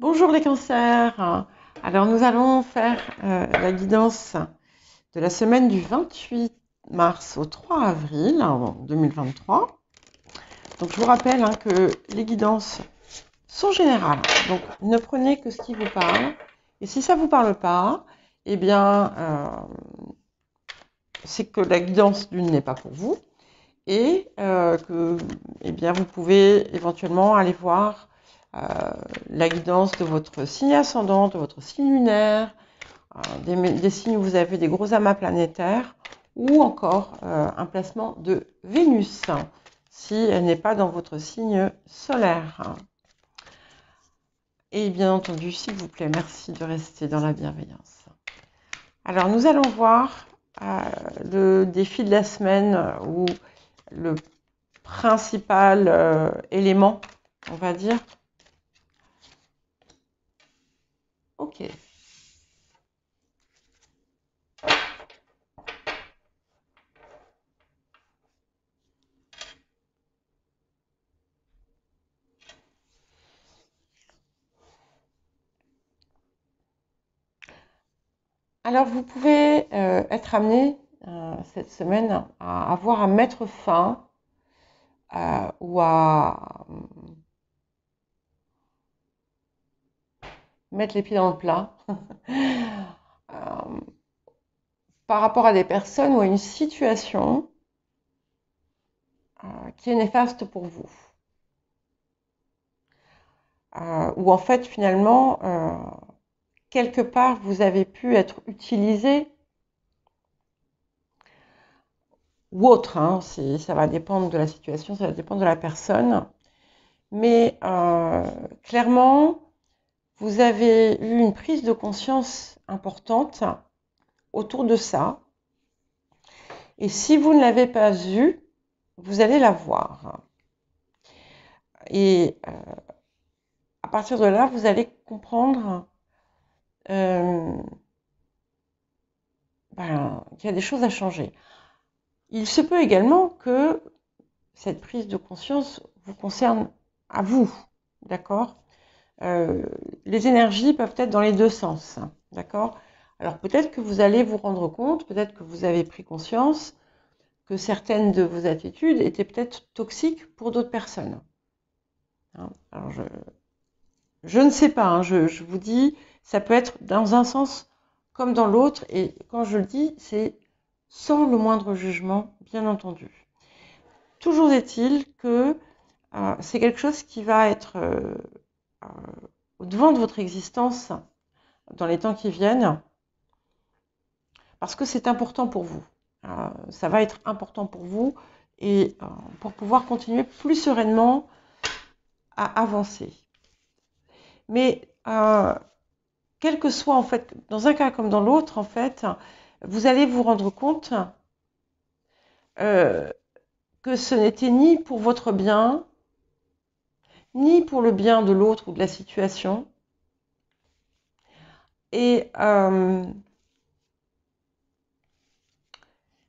Bonjour les cancers. Alors nous allons faire la guidance de la semaine du 28 mars au 3 avril 2023. Donc je vous rappelle que les guidances sont générales. Donc ne prenez que ce qui vous parle. Et si ça ne vous parle pas, eh bien c'est que la guidance d'une n'est pas pour vous. Et que eh bien, vous pouvez éventuellement aller voir la guidance de votre signe ascendant, de votre signe lunaire, des signes où vous avez des gros amas planétaires, ou encore un placement de Vénus, si elle n'est pas dans votre signe solaire. Et bien entendu, s'il vous plaît, merci de rester dans la bienveillance. Alors, nous allons voir le défi de la semaine, ou le principal élément, on va dire. Ok. Alors, vous pouvez être amené cette semaine à avoir à mettre fin ou à mettre les pieds dans le plat euh, par rapport à des personnes ou à une situation qui est néfaste pour vous. Où en fait, finalement, quelque part, vous avez pu être utilisé ou autre, ça va dépendre de la situation, ça va dépendre de la personne. Mais clairement, vous avez eu une prise de conscience importante autour de ça. Et si vous ne l'avez pas eue, vous allez la voir. Et à partir de là, vous allez comprendre qu'il y a des choses à changer. Il se peut également que cette prise de conscience vous concerne à vous, d'accord ? Les énergies peuvent être dans les deux sens, d'accord ? Alors peut-être que vous allez vous rendre compte, peut-être que vous avez pris conscience que certaines de vos attitudes étaient peut-être toxiques pour d'autres personnes. Alors je ne sais pas, je vous dis, ça peut être dans un sens comme dans l'autre, et quand je le dis, c'est sans le moindre jugement, bien entendu. Toujours est-il que c'est quelque chose qui va être au devant de votre existence dans les temps qui viennent, parce que c'est important pour vous. Ça va être important pour vous, et pour pouvoir continuer plus sereinement à avancer. Mais quel que soit, en fait, dans un cas comme dans l'autre, en fait, vous allez vous rendre compte que ce n'était ni pour votre bien, ni pour le bien de l'autre ou de la situation. Et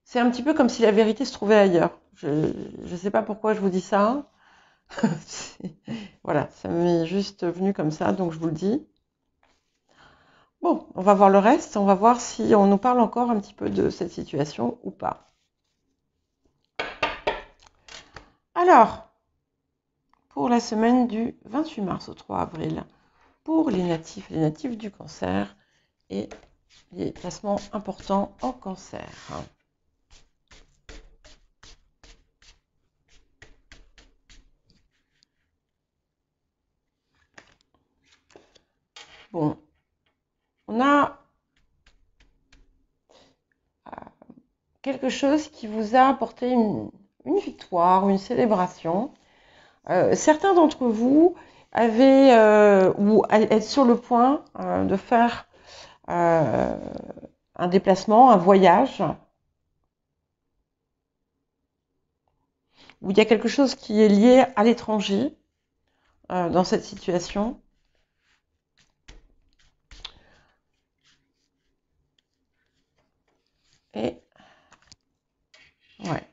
c'est un petit peu comme si la vérité se trouvait ailleurs. Je ne sais pas pourquoi je vous dis ça. Voilà, ça m'est juste venu comme ça, donc je vous le dis. Bon, on va voir le reste, on va voir si on nous parle encore un petit peu de cette situation ou pas. Alors, pour la semaine du 28 mars au 3 avril, pour les natifs du cancer et les placements importants en cancer. Bon, on a quelque chose qui vous a apporté une victoire, une célébration. Certains d'entre vous avaient ou être sur le point de faire un déplacement, un voyage, où il y a quelque chose qui est lié à l'étranger dans cette situation. Et ouais.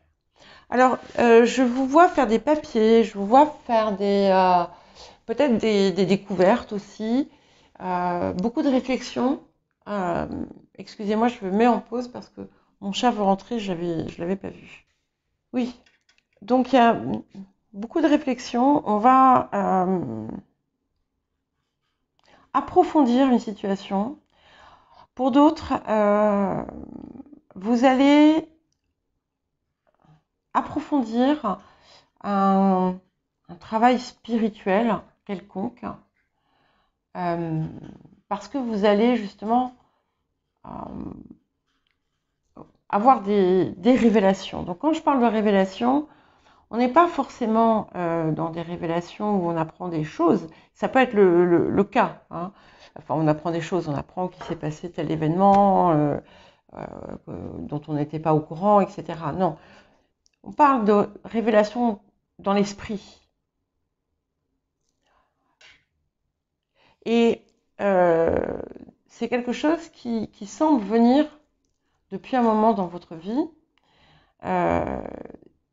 Alors, je vous vois faire des papiers, je vous vois faire peut-être des découvertes aussi, beaucoup de réflexions. Excusez-moi, je me mets en pause parce que mon chat veut rentrer, je l'avais pas vu. Oui, donc il y a beaucoup de réflexions. On va approfondir une situation. Pour d'autres, vous allez approfondir un travail spirituel quelconque, parce que vous allez justement avoir des révélations. Donc quand je parle de révélations, on n'est pas forcément dans des révélations où on apprend des choses. Ça peut être le cas. Hein. Enfin, on apprend des choses, on apprend qu'il s'est passé tel événement dont on n'était pas au courant, etc. Non, on parle de révélations dans l'esprit. Et c'est quelque chose qui semble venir depuis un moment dans votre vie.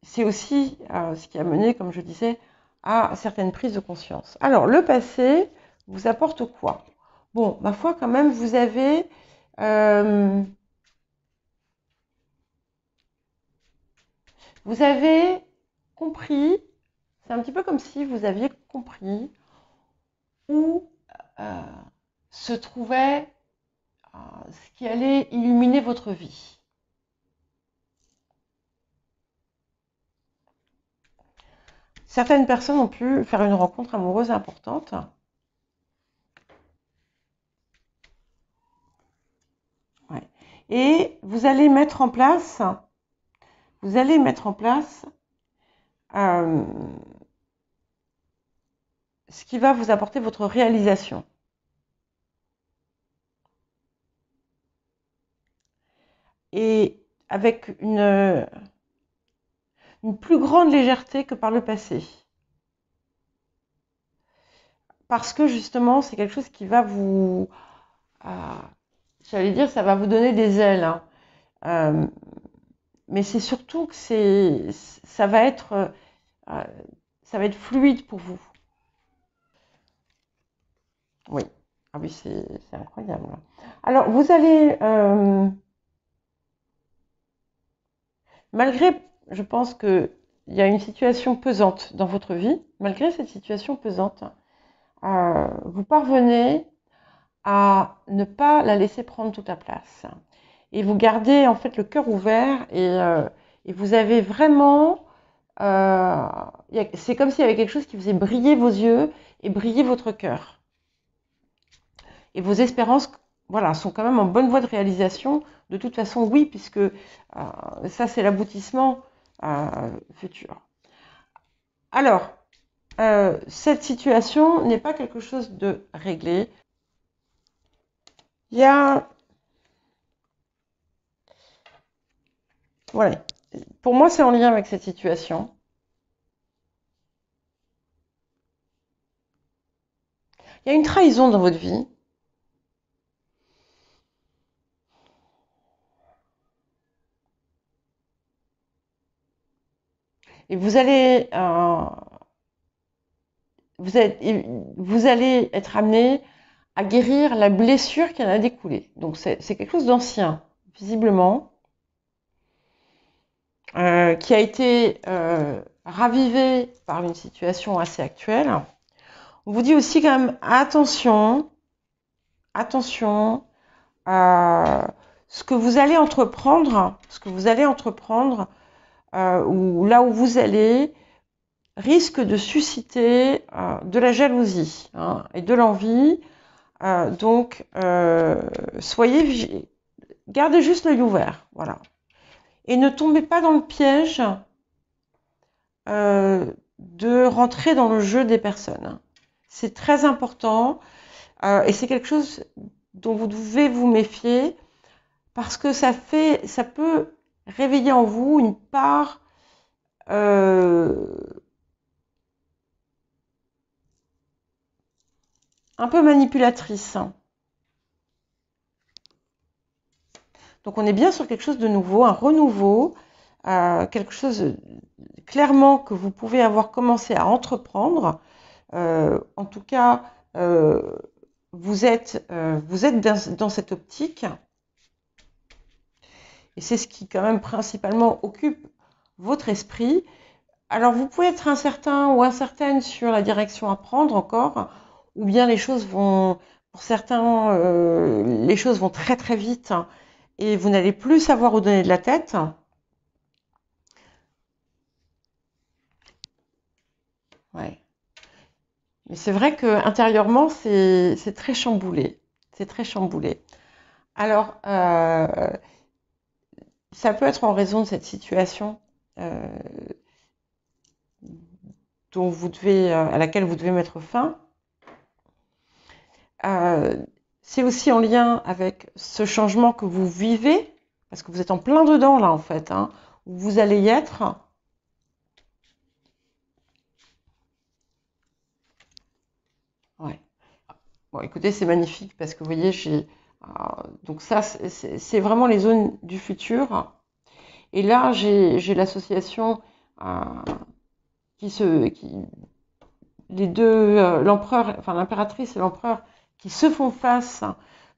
C'est aussi ce qui a mené, comme je disais, à certaines prises de conscience. Alors, le passé vous apporte quoi? Bon, ma foi, quand même, vous avez compris, c'est un petit peu comme si vous aviez compris où se trouvait ce qui allait illuminer votre vie. Certaines personnes ont pu faire une rencontre amoureuse importante. Ouais. Et vous allez mettre en place ce qui va vous apporter votre réalisation. Et avec une plus grande légèreté que par le passé. Parce que justement, c'est quelque chose qui va vous... j'allais dire, ça va vous donner des ailes. Hein. Mais c'est surtout que ça va être fluide pour vous. Oui. Ah oui, c'est incroyable. Alors, vous allez... malgré, je pense qu'il y a une situation pesante dans votre vie, malgré cette situation pesante, vous parvenez à ne pas la laisser prendre toute la place. Et vous gardez en fait le cœur ouvert et vous avez vraiment... c'est comme s'il y avait quelque chose qui faisait briller vos yeux et briller votre cœur. Et vos espérances, voilà, sont quand même en bonne voie de réalisation. De toute façon, oui, puisque ça, c'est l'aboutissement futur. Alors, cette situation n'est pas quelque chose de réglé. Il y a... Voilà. Pour moi, c'est en lien avec cette situation. Il y a une trahison dans votre vie. Et vous allez être amené à guérir la blessure qui en a découlé. Donc c'est quelque chose d'ancien, visiblement, qui a été ravivé par une situation assez actuelle. On vous dit aussi quand même attention à ce que vous allez entreprendre, ou là où vous allez, risque de susciter de la jalousie et de l'envie. Donc, gardez juste l'œil ouvert, voilà. Et ne tombez pas dans le piège de rentrer dans le jeu des personnes. C'est très important et c'est quelque chose dont vous devez vous méfier parce que ça peut réveiller en vous une part un peu manipulatrice. Donc on est bien sur quelque chose de nouveau, un renouveau, quelque chose clairement que vous pouvez avoir commencé à entreprendre, En tout cas, vous êtes dans cette optique, et c'est ce qui quand même principalement occupe votre esprit. Alors vous pouvez être incertain ou incertaine sur la direction à prendre encore, ou bien les choses vont, pour certains, les choses vont très très vite et vous n'allez plus savoir où donner de la tête. Ouais. Mais c'est vrai que intérieurement, c'est très chamboulé. C'est très chamboulé. Alors, ça peut être en raison de cette situation euh, à laquelle vous devez mettre fin. C'est aussi en lien avec ce changement que vous vivez, parce que vous êtes en plein dedans là en fait, hein, où vous allez y être. Ouais. Bon, écoutez, c'est magnifique parce que vous voyez, donc ça, c'est vraiment les zones du futur. Et là, j'ai l'association euh, les deux, l'empereur, enfin l'impératrice et l'empereur qui se font face.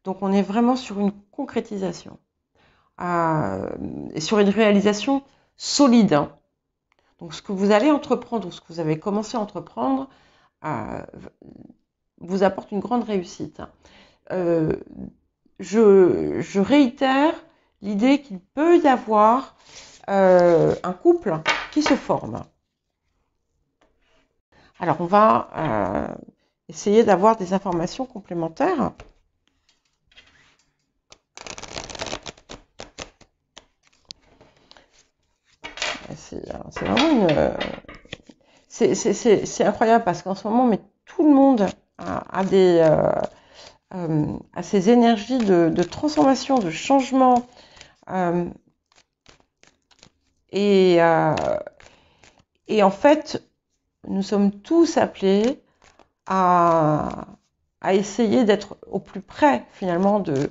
Donc on est vraiment sur une concrétisation et sur une réalisation solide, hein. Donc ce que vous allez entreprendre ou ce que vous avez commencé à entreprendre euh, vous apporte une grande réussite. Euh, je réitère l'idée qu'il peut y avoir un couple qui se forme. Alors on va essayer d'avoir des informations complémentaires. C'est vraiment c'est incroyable parce qu'en ce moment, mais tout le monde a ces énergies de transformation, de changement. Et en fait, nous sommes tous appelés à essayer d'être au plus près finalement de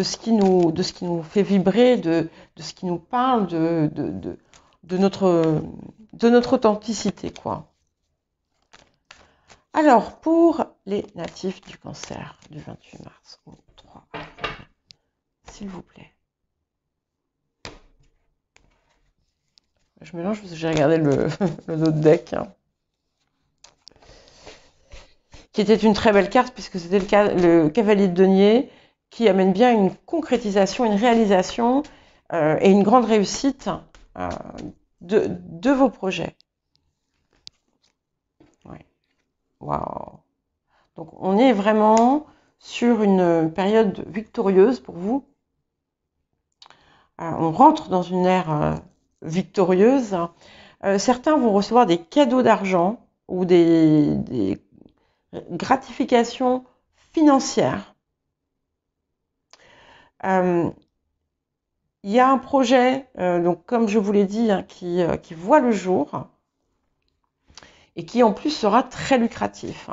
ce qui nous fait vibrer, de ce qui nous parle, de notre authenticité, quoi. Alors, pour les natifs du Cancer du 28 mars au 3 avril, s'il vous plaît. Je mélange parce que j'ai regardé le autre deck, hein, qui était une très belle carte puisque c'était le cavalier de denier qui amène bien une concrétisation, une réalisation et une grande réussite de vos projets. Ouais. Waouh. Donc on est vraiment sur une période victorieuse pour vous. On rentre dans une ère victorieuse. Certains vont recevoir des cadeaux d'argent ou des gratifications financières. Il y a un projet, donc comme je vous l'ai dit, hein, qui voit le jour et qui en plus sera très lucratif.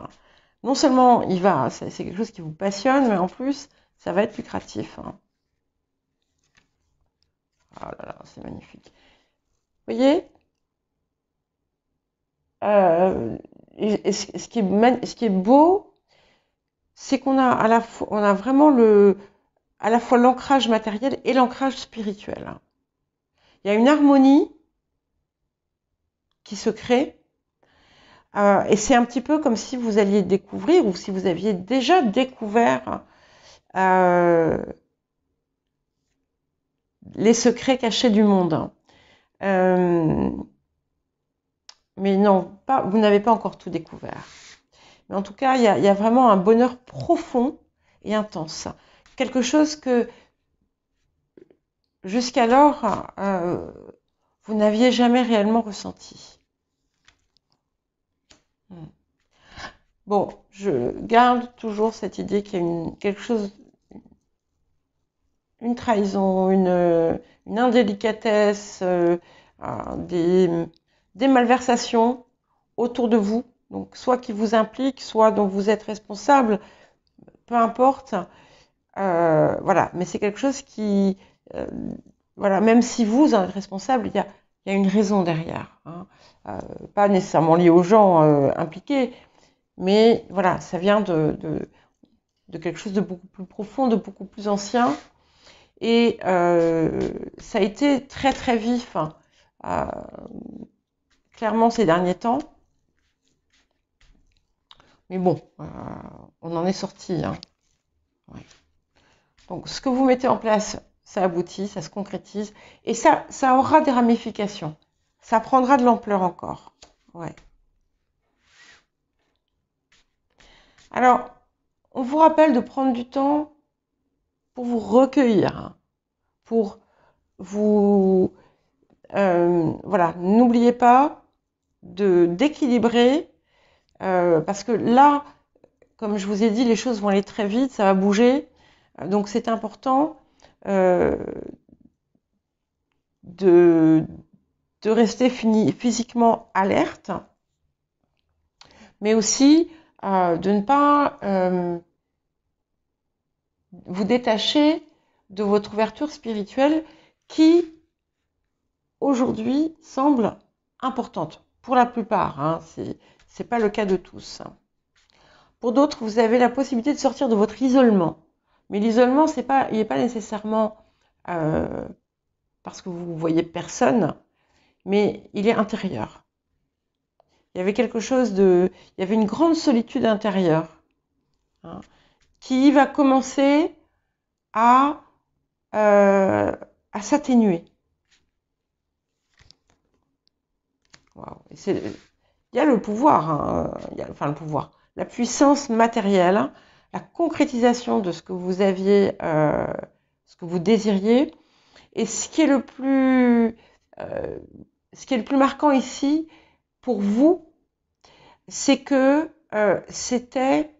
Non seulement c'est quelque chose qui vous passionne, mais en plus ça va être lucratif. Oh là là, c'est magnifique. Vous voyez, ce qui est beau, c'est qu'on a on a vraiment à la fois l'ancrage matériel et l'ancrage spirituel. Il y a une harmonie qui se crée. Et c'est un petit peu comme si vous alliez découvrir ou si vous aviez déjà découvert les secrets cachés du monde. Mais non, vous n'avez pas encore tout découvert. Mais en tout cas, il y a vraiment un bonheur profond et intense. Quelque chose que jusqu'alors, vous n'aviez jamais réellement ressenti. Bon, je garde toujours cette idée qu'il y a quelque chose, une trahison, une indélicatesse, des malversations autour de vous, donc soit qui vous impliquent, soit dont vous êtes responsable, peu importe. Voilà, mais c'est quelque chose qui, voilà, même si vous en êtes responsable, il y a une raison derrière, hein. Pas nécessairement liée aux gens impliqués, mais voilà, ça vient de quelque chose de beaucoup plus profond, de beaucoup plus ancien. Et ça a été très très vif, hein, clairement ces derniers temps. Mais bon, on en est sorti. Hein. Ouais. Donc ce que vous mettez en place, ça aboutit, ça se concrétise. Et ça aura des ramifications. Ça prendra de l'ampleur encore. Ouais. Alors, on vous rappelle de prendre du temps pour vous recueillir, hein, pour vous... voilà, n'oubliez pas d'équilibrer, parce que là, comme je vous ai dit, les choses vont aller très vite, ça va bouger. Donc c'est important de rester physiquement alerte, mais aussi de ne pas vous détacher de votre ouverture spirituelle qui, aujourd'hui, semble importante. Pour la plupart, hein, c'est pas le cas de tous. Pour d'autres, vous avez la possibilité de sortir de votre isolement. Mais l'isolement, il n'est pas nécessairement parce que vous ne voyez personne, mais il est intérieur. Il y avait il y avait une grande solitude intérieure, hein, qui va commencer à s'atténuer. Wow. Il y a le pouvoir, hein, enfin le pouvoir, la puissance matérielle, hein, la concrétisation de ce que vous aviez, ce que vous désiriez. Et ce qui est le plus marquant ici pour vous, c'est que c'était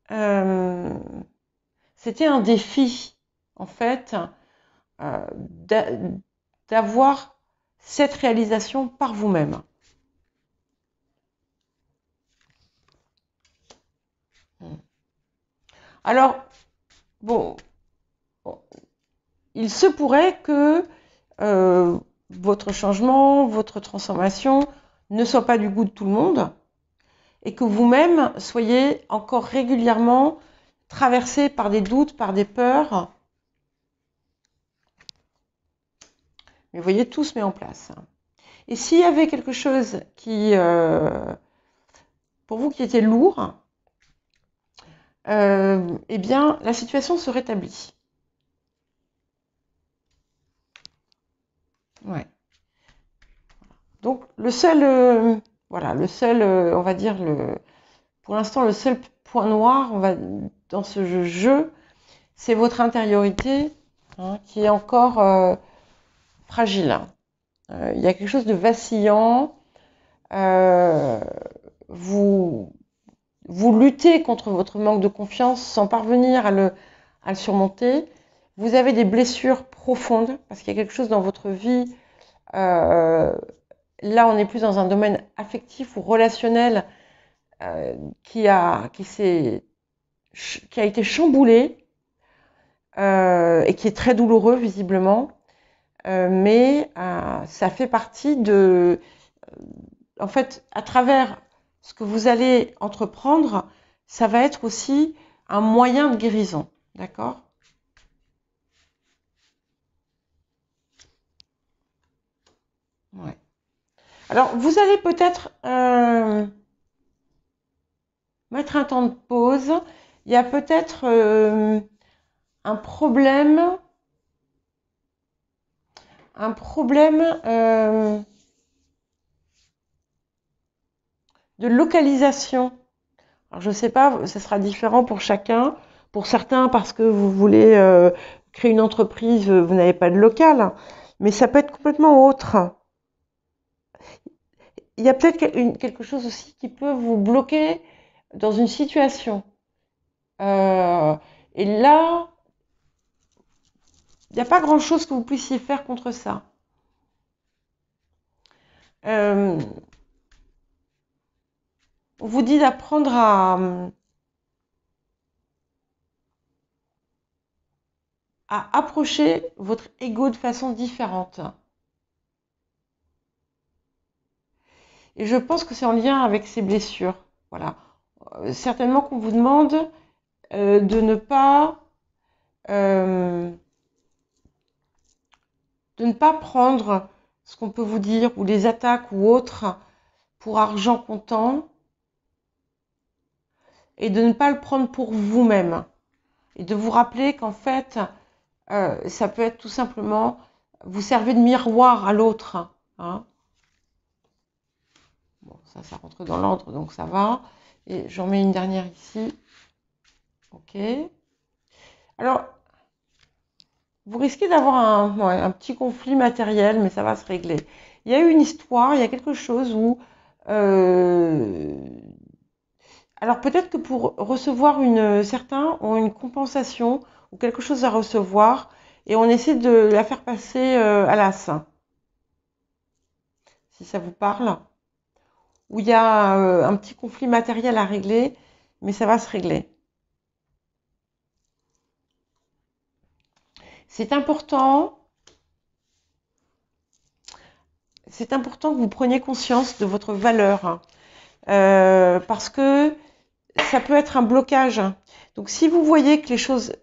un défi, en fait, d'avoir cette réalisation par vous-même. Alors, bon, il se pourrait que votre changement, votre transformation ne soit pas du goût de tout le monde et que vous-même soyez encore régulièrement traversé par des doutes, par des peurs. Mais vous voyez, tout se met en place. Et s'il y avait quelque chose qui, pour vous, qui était lourd, eh bien, la situation se rétablit. Ouais. Donc, on va dire, pour l'instant, le seul point noir, dans ce jeu, c'est votre intériorité, hein, qui est encore fragile. Il y a quelque chose de vacillant. Vous luttez contre votre manque de confiance sans parvenir à le surmonter. Vous avez des blessures profondes parce qu'il y a quelque chose dans votre vie. Là, on est plus dans un domaine affectif ou relationnel qui a été chamboulé et qui est très douloureux visiblement. Mais ça fait partie en fait, à travers ce que vous allez entreprendre, ça va être aussi un moyen de guérison, d'accord? Ouais. Alors, vous allez peut-être mettre un temps de pause. Il y a peut-être un problème de localisation. Alors, je ne sais pas, ça sera différent pour chacun. Pour certains, parce que vous voulez créer une entreprise, vous n'avez pas de local. Mais ça peut être complètement autre. Il y a peut-être quelque chose aussi qui peut vous bloquer dans une situation. Et là, il n'y a pas grand-chose que vous puissiez faire contre ça. On vous dit d'apprendre à approcher votre ego de façon différente. Et je pense que c'est en lien avec ces blessures. Voilà. Certainement qu'on vous demande de ne pas prendre ce qu'on peut vous dire, ou les attaques ou autres, pour argent comptant, et de ne pas le prendre pour vous-même. Et de vous rappeler qu'en fait, ça peut être tout simplement, vous servez de miroir à l'autre. Hein. Bon, ça rentre dans l'ordre, donc ça va. Et j'en mets une dernière ici. Ok. Alors, vous risquez d'avoir un petit conflit matériel, mais ça va se régler. Il y a eu une histoire, il y a quelque chose où... alors peut-être que pour recevoir certains ont une compensation ou quelque chose à recevoir, et on essaie de la faire passer à l'as, si ça vous parle. Où il y a un petit conflit matériel à régler, mais ça va se régler. C'est important que vous preniez conscience de votre valeur, parce que ça peut être un blocage. Donc si vous voyez que les choses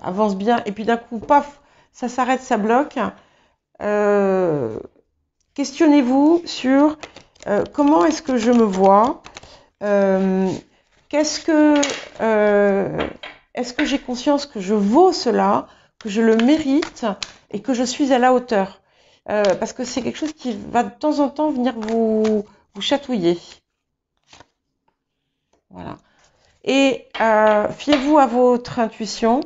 avancent bien, et puis d'un coup, paf, ça s'arrête, ça bloque, questionnez-vous sur comment est-ce que je me vois, est-ce que j'ai conscience que je vaux cela, que je le mérite et que je suis à la hauteur, parce que c'est quelque chose qui va de temps en temps venir vous chatouiller. Voilà. Et fiez-vous à votre intuition,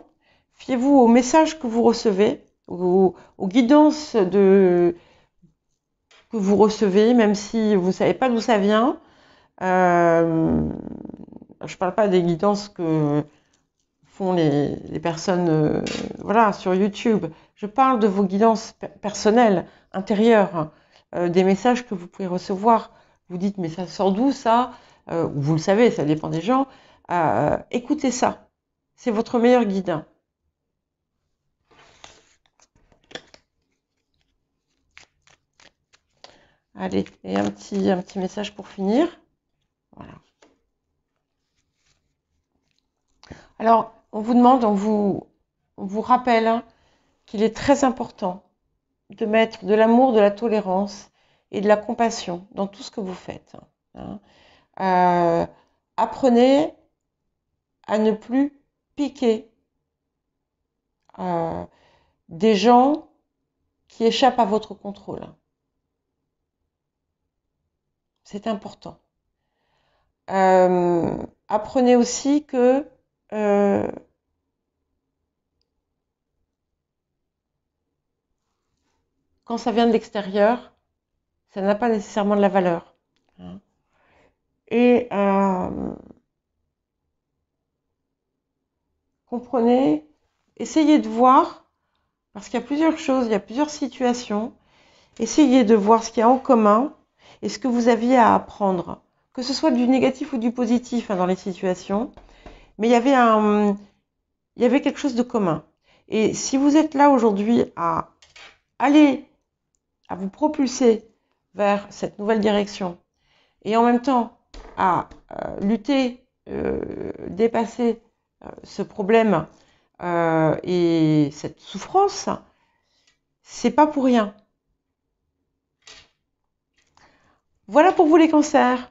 fiez-vous aux messages que vous recevez, aux guidances que vous recevez, même si vous ne savez pas d'où ça vient. Je ne parle pas des guidances que font les personnes voilà, sur YouTube. Je parle de vos guidances personnelles, intérieures, des messages que vous pouvez recevoir. Vous dites, mais ça sort d'où ça vous le savez, ça dépend des gens. Écoutez ça. C'est votre meilleur guide. Allez, et un petit message pour finir. Voilà. Alors, on vous demande, on vous rappelle qu'il est très important de mettre de l'amour, de la tolérance et de la compassion dans tout ce que vous faites. Apprenez à ne plus piquer des gens qui échappent à votre contrôle. C'est important. Apprenez aussi que quand ça vient de l'extérieur, ça n'a pas nécessairement de la valeur. Et comprenez, essayez de voir, parce qu'il y a plusieurs choses, il y a plusieurs situations, essayez de voir ce qu'il y a en commun et ce que vous aviez à apprendre, que ce soit du négatif ou du positif dans les situations, mais il y avait quelque chose de commun. Et si vous êtes là aujourd'hui à aller, à vous propulser vers cette nouvelle direction, et en même temps à lutter, dépasser ce problème et cette souffrance, c'est pas pour rien. Voilà pour vous les cancers.